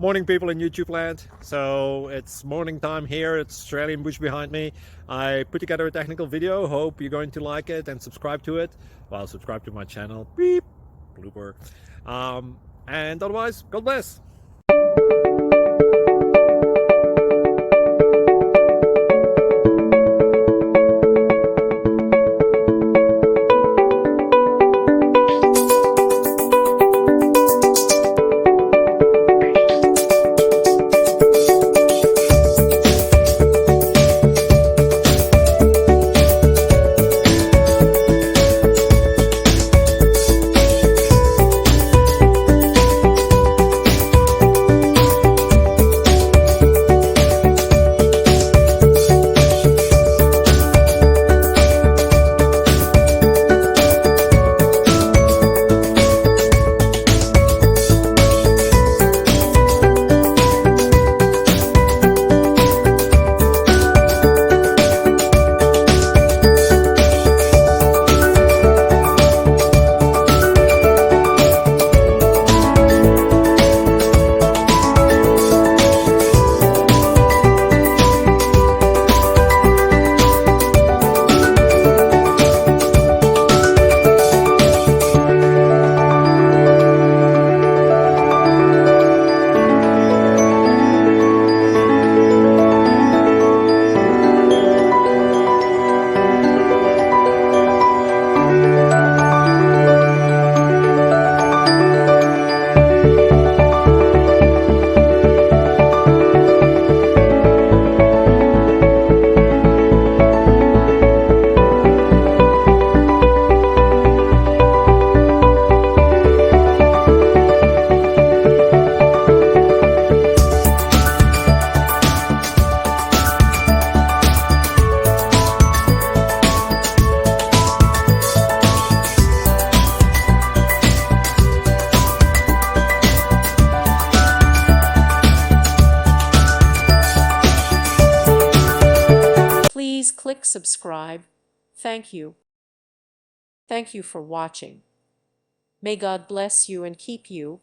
Morning, people in YouTube land. So it's morning time here. It's Australian bush behind me. I put together a technical video. Hope you're going to like it and subscribe to it. Well, subscribe to my channel. Beep. Blooper. And otherwise, God bless. Please click subscribe. Thank you. Thank you for watching. May God bless you and keep you.